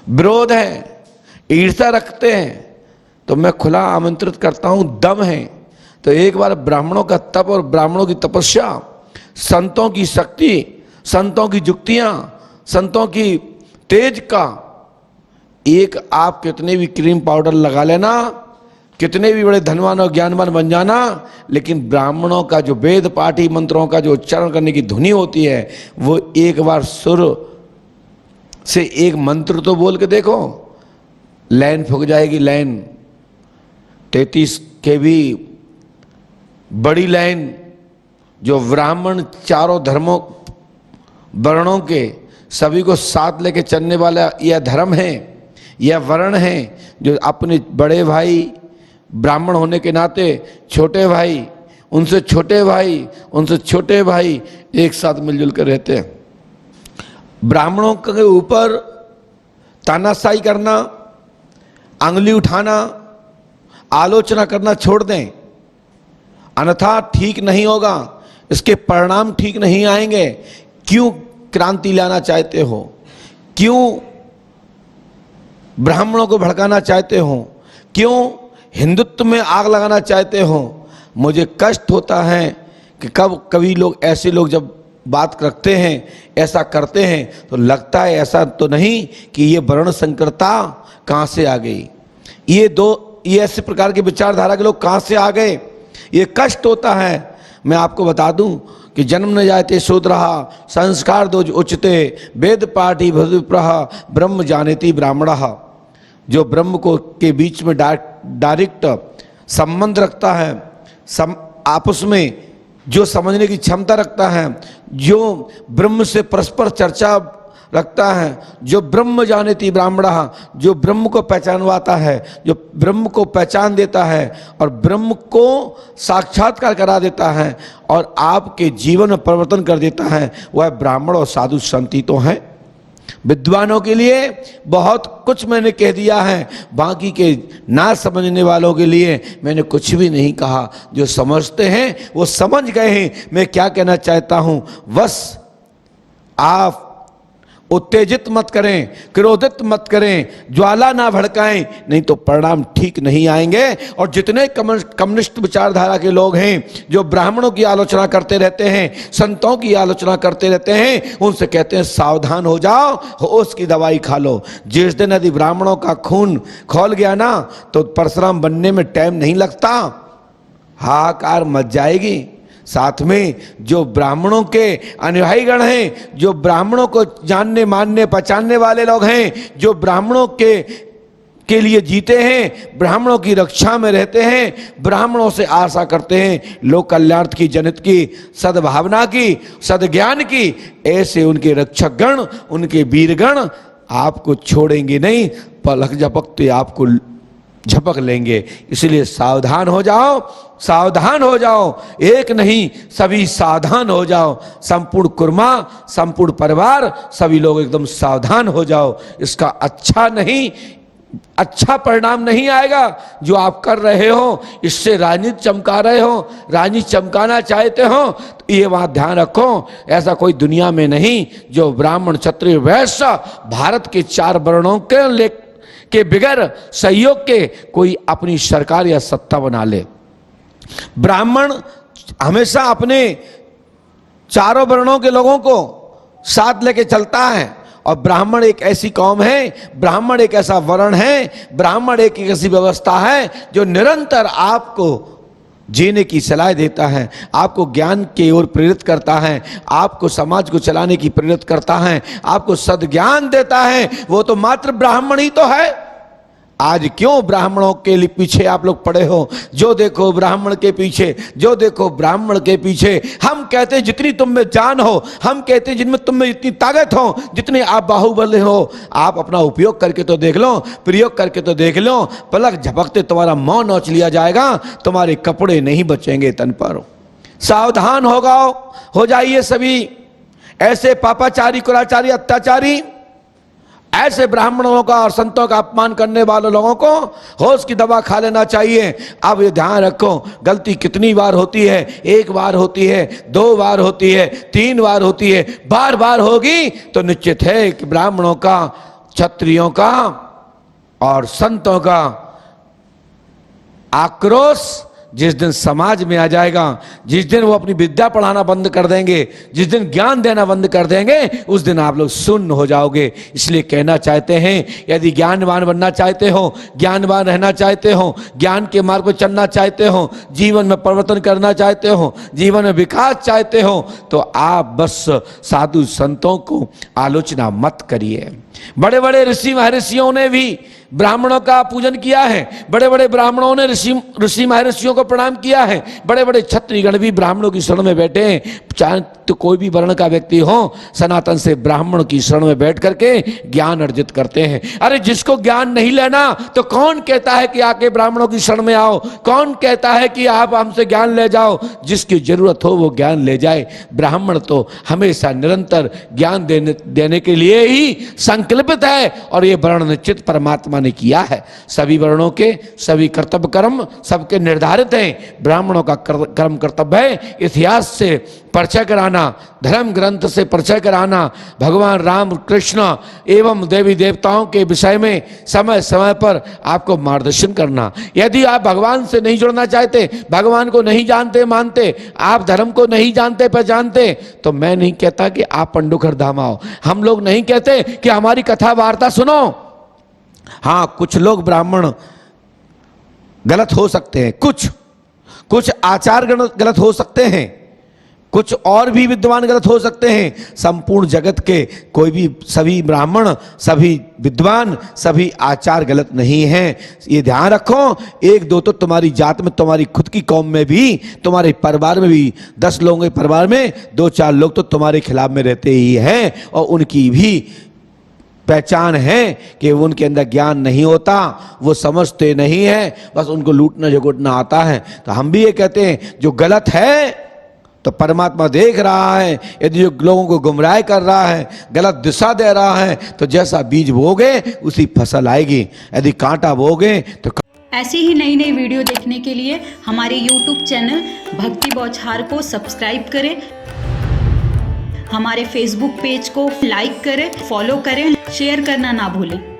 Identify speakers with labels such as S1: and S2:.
S1: विरोध है, ईर्ष्या रखते हैं, तो मैं खुला आमंत्रित करता हूं, दम है तो एक बार ब्राह्मणों का तप और ब्राह्मणों की तपस्या, संतों की शक्ति, संतों की जुक्तियां, संतों की तेज का एक आप कितने भी क्रीम पाउडर लगा लेना, कितने भी बड़े धनवान और ज्ञानवान बन जाना, लेकिन ब्राह्मणों का जो वेद पाठी मंत्रों का जो उच्चारण करने की ध्वनि होती है, वो एक बार सुर से एक मंत्र तो बोल के देखो, लाइन फूक जाएगी। लाइन 33 के भी बड़ी लाइन, जो ब्राह्मण चारों धर्मों वर्णों के सभी को साथ लेके चलने वाला यह धर्म है, यह वर्ण है, जो अपने बड़े भाई ब्राह्मण होने के नाते छोटे भाई, उनसे छोटे भाई, उनसे छोटे भाई एक साथ मिलजुल कर रहते हैं। ब्राह्मणों के ऊपर तानाशाही करना, अंगुली उठाना, आलोचना करना छोड़ दें, अन्यथा ठीक नहीं होगा, इसके परिणाम ठीक नहीं आएंगे। क्यों क्रांति लाना चाहते हो, क्यों ब्राह्मणों को भड़काना चाहते हो, क्यों हिंदुत्व में आग लगाना चाहते हो? मुझे कष्ट होता है कि कभी लोग ऐसे लोग जब बात रखते हैं, ऐसा करते हैं, तो लगता है ऐसा तो नहीं कि ये वर्ण संकरता कहाँ से आ गई, ये ऐसे प्रकार के विचारधारा के लोग कहाँ से आ गए, ये कष्ट होता है। मैं आपको बता दूं कि जन्म न जायते शूद्रः संस्कार दोष उच्यते वेद पाठी भविप्रः ब्रह्म जानेति ब्राह्मणः। जो ब्रह्म को के बीच में डायरेक्ट संबंध रखता है, आपस में जो समझने की क्षमता रखता है, जो ब्रह्म से परस्पर चर्चा रखता है, जो ब्रह्म जानेति ब्राह्मणः, जो ब्रह्म को पहचानवाता है, जो ब्रह्म को पहचान देता है और ब्रह्म को साक्षात्कार करा देता है और आपके जीवन में परिवर्तन कर देता है, वह ब्राह्मण और साधु संत ही तो हैं। विद्वानों के लिए बहुत कुछ मैंने कह दिया है, बाकी के ना समझने वालों के लिए मैंने कुछ भी नहीं कहा। जो समझते हैं वो समझ गए हैं मैं क्या कहना चाहता हूं। बस आप उत्तेजित मत करें, क्रोधित मत करें, ज्वाला ना भड़काएं, नहीं तो परिणाम ठीक नहीं आएंगे। और जितने कम्युनिस्ट विचारधारा के लोग हैं जो ब्राह्मणों की आलोचना करते रहते हैं, संतों की आलोचना करते रहते हैं, उनसे कहते हैं सावधान हो जाओ, होश की दवाई खा लो। जिस दिन यदि ब्राह्मणों का खून खौल गया ना, तो परशुराम बनने में टाइम नहीं लगता, हाहाकार मच जाएगी। साथ में जो ब्राह्मणों के अनुयायी गण हैं, जो ब्राह्मणों को जानने मानने पहचानने वाले लोग हैं, जो ब्राह्मणों के लिए जीते हैं, ब्राह्मणों की रक्षा में रहते हैं, ब्राह्मणों से आशा करते हैं लोक कल्याण की, जनहित की, सद्भावना की, सद्ज्ञान की, ऐसे उनके रक्षक गण, उनके वीरगण आपको छोड़ेंगे नहीं, पलक झपकते आपको झपक लेंगे। इसलिए सावधान हो जाओ, सावधान हो जाओ, एक नहीं सभी सावधान हो जाओ। संपूर्ण कुर्मा, संपूर्ण परिवार, सभी लोग एकदम सावधान हो जाओ। इसका अच्छा परिणाम नहीं आएगा जो आप कर रहे हो। इससे राजनीति चमका रहे हो, राजनीति चमकाना चाहते हो, तो ये बात ध्यान रखो, ऐसा कोई दुनिया में नहीं जो ब्राह्मण क्षत्रिय वैश्य भारत के 4 वर्णों के बिगैर सहयोग के कोई अपनी सरकार या सत्ता बना ले। ब्राह्मण हमेशा अपने चारों वर्णों के लोगों को साथ लेके चलता है। और ब्राह्मण एक ऐसी कौम है, ब्राह्मण एक ऐसा वर्ण है, ब्राह्मण एक ऐसी व्यवस्था है जो निरंतर आपको जीने की सलाह देता है, आपको ज्ञान की ओर प्रेरित करता है, आपको समाज को चलाने की प्रेरित करता है, आपको सद्ज्ञान देता है। वो तो मात्र ब्राह्मण ही तो है। आज क्यों ब्राह्मणों के लिए पीछे आप लोग पड़े हो? जो देखो ब्राह्मण के पीछे, जो देखो ब्राह्मण के पीछे। हम कहते हैं जितनी तुम में जान हो, हम कहते हैं जिनमें तुम में जितनी ताकत हो, जितने आप बाहुबल हो, आप अपना उपयोग करके तो देख लो, प्रयोग करके तो देख लो। पलक झपकते तुम्हारा मुंह नोच लिया जाएगा, तुम्हारे कपड़े नहीं बचेंगे तन पर। सावधान हो जाइए सभी ऐसे पापाचारी, कुराचारी, अत्याचारी, ऐसे ब्राह्मणों का और संतों का अपमान करने वाले लोगों को होश की दवा खा लेना चाहिए। अब ये ध्यान रखो, गलती कितनी बार होती है? 1 बार होती है, 2 बार होती है, 3 बार होती है, बार बार होगी तो निश्चित है कि ब्राह्मणों का क्षत्रियों का और संतों का आक्रोश जिस दिन समाज में आ जाएगा, जिस दिन वो अपनी विद्या पढ़ाना बंद कर देंगे, जिस दिन ज्ञान देना बंद कर देंगे, उस दिन आप लोग शून्य हो जाओगे। इसलिए कहना चाहते हैं, यदि ज्ञानवान बनना चाहते हो, ज्ञानवान रहना चाहते हो, ज्ञान के मार्ग पर चलना चाहते हो, जीवन में परिवर्तन करना चाहते हो, जीवन में विकास चाहते हो, तो आप बस साधु संतों को आलोचना मत करिए। बड़े बड़े ऋषि महर्षियों ने भी ब्राह्मणों का पूजन किया है, बड़े बड़े ब्राह्मणों ने ऋषि महर्षियों को प्रणाम किया है, बड़े बड़े क्षत्रियगण भी ब्राह्मणों की शरण में बैठे हैं। चाहे तो कोई भी वर्ण का व्यक्ति हो, सनातन से ब्राह्मण की शरण में बैठ करके ज्ञान अर्जित करते हैं। अरे जिसको ज्ञान नहीं लेना तो कौन कहता है कि आके ब्राह्मणों की शरण में आओ, कौन कहता है कि आप हमसे ज्ञान ले जाओ। जिसकी जरूरत हो वो ज्ञान ले जाए। ब्राह्मण तो हमेशा निरंतर ज्ञान देने के लिए ही संकल्पित है, और ये वर्ण निश्चित परमात्मा ने किया है। सभी वर्णों के सभी कर्तव्य कर्म सबके निर्धारित हैं। ब्राह्मणों का कर्म कर्तव्य है इतिहास से परिचय कराना, धर्म ग्रंथ से परिचय कराना, भगवान राम कृष्ण एवं देवी देवताओं के विषय में समय समय पर आपको मार्गदर्शन करना। यदि आप भगवान से नहीं जुड़ना चाहते, भगवान को नहीं जानते मानते, आप धर्म को नहीं जानते पहचानते, तो मैं नहीं कहता कि आप पंडुखर धाम आओ। हम लोग नहीं कहते कि हमारी कथा वार्ता सुनो। हाँ, कुछ लोग ब्राह्मण गलत हो सकते हैं, कुछ आचार गलत हो सकते हैं, कुछ और भी विद्वान गलत हो सकते हैं। संपूर्ण जगत के कोई भी सभी ब्राह्मण, सभी विद्वान, सभी आचार गलत नहीं हैं। ये ध्यान रखो, एक दो तो तुम्हारी जात में, तुम्हारी खुद की कौम में भी, तुम्हारे परिवार में भी 10 लोगों के परिवार में 2-4 लोग तो तुम्हारे खिलाफ में रहते ही हैं, और उनकी भी पहचान है कि उनके अंदर ज्ञान नहीं होता, वो समझते नहीं है, बस उनको लूटना झगड़ना आता है। तो हम भी ये कहते हैं, जो गलत है तो परमात्मा देख रहा है। यदि जो लोगों को गुमराह कर रहा है, गलत दिशा दे रहा है, तो जैसा बीज बोगे उसी फसल आएगी। यदि कांटा बोगे तो
S2: ऐसी ही नई नई वीडियो देखने के लिए हमारे YouTube चैनल भक्ति बौछार को सब्सक्राइब करें, हमारे Facebook पेज को लाइक करें, फॉलो करें, शेयर करना ना भूलें।